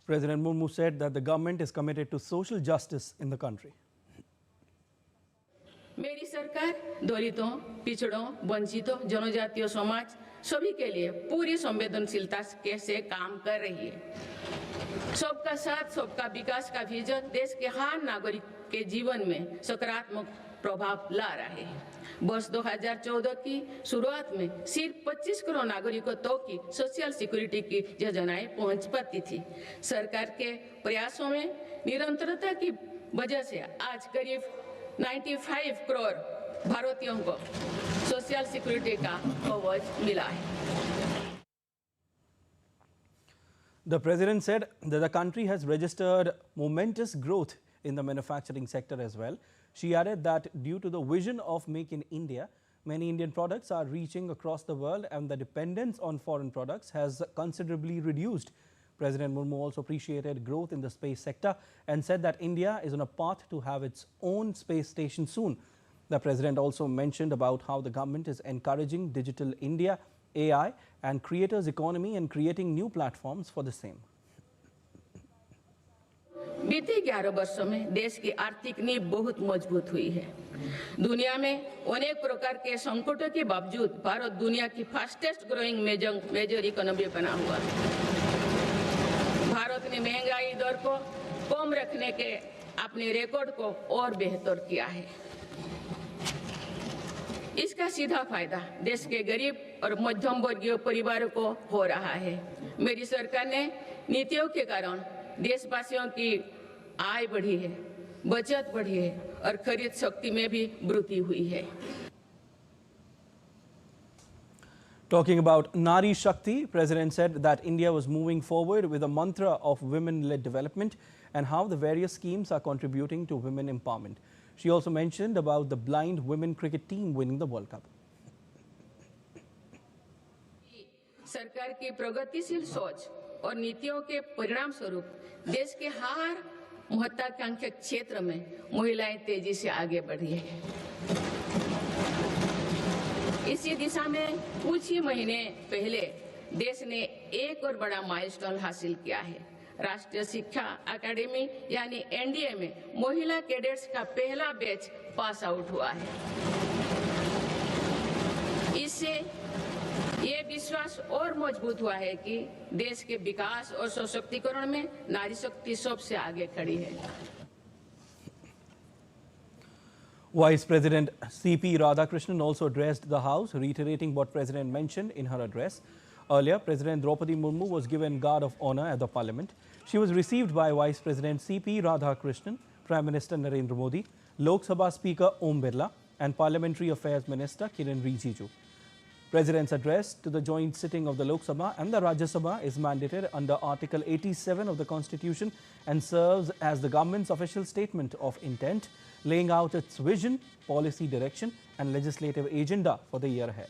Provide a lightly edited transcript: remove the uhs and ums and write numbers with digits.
President Murmu said that the government is committed to social justice in the country. मेरी सरकार दलितों, पिछड़ों, वंचितों, जनजातीय समाज सभी के लिए पूरी संवेदनशीलता से काम कर रही है। सबका साथ, सबका विकास का विजन देश के हर नागरिक के जीवन में सकारात्मक प्रभाव ला रहा है। वर्ष 2014 की शुरुआत में सिर्फ 25 करोड़ नागरिकों तक की सोशल सिक्योरिटी की योजनाएं पहुंच पाती थी। सरकार के प्रयासों में निरंतरता की वजह से आज करीब 95 करोड़ भारतीयों को सोशल सिक्योरिटी का कवच मिला है। The president said that the country has registered momentous growth in the manufacturing sector as well. She added that due to the vision of Make in India, many Indian products are reaching across the world and the dependence on foreign products has considerably reduced. President Murmu also appreciated growth in the space sector and said that India is on a path to have its own space station soon. The president also mentioned about how the government is encouraging digital India, AI and creators economy and creating new platforms for the same. बीते 11 वर्षों में देश की आर्थिक नींव बहुत मजबूत हुई है। दुनिया में अनेक प्रकार के संकटों के बावजूद भारत दुनिया की फास्टेस्ट ग्रोइंग मेजर इकोनॉमी बना हुआ है। भारत ने महंगाई दर को कम रखने के अपने रिकॉर्ड को और बेहतर किया है। इसका सीधा फायदा देश के गरीब और मध्यम वर्गीय परिवारों को हो रहा है। मेरी सरकार ने नीतियों के कारण देशवासियों की आय बढ़ी है, बचत बढ़ी है और खरीद शक्ति में भी वृद्धि हुई है। Talking about Nari Shakti, President said that India was moving forward with a mantra of women-led development and how the various schemes are contributing to women empowerment. She also mentioned about the blind women cricket team winning the World Cup. सरकार की प्रगतिशील सोच और नीतियों के परिणाम स्वरूप देश के हर महत्वाकांक्षी क्षेत्र में महिलाएं तेजी से आगे बढ़ी है। इसी दिशा में कुछ ही महीने पहले देश ने एक और बड़ा माइलस्टोन हासिल किया है। राष्ट्रीय शिक्षा अकादमी यानी एनडीए में महिला कैडेट्स का पहला बैच पास आउट हुआ है। इससे ये विश्वास और मजबूत हुआ है कि देश के विकास और सशक्तिकरण में नारी शक्ति सबसे आगे खड़ी है। Vice President C.P. Radhakrishnan also addressed the House, reiterating what President mentioned in her address. Earlier, President Draupadi Murmu was given Guard of Honour at the Parliament. She was received by Vice President C.P. Radhakrishnan, Prime Minister Narendra Modi, Lok Sabha Speaker Om Birla and Parliamentary Affairs Minister Kiren Rijiju. President's address to the joint sitting of the Lok Sabha and the Rajya Sabha is mandated under Article 87 of the Constitution and serves as the government's official statement of intent, laying out its vision, policy direction and legislative agenda for the year ahead.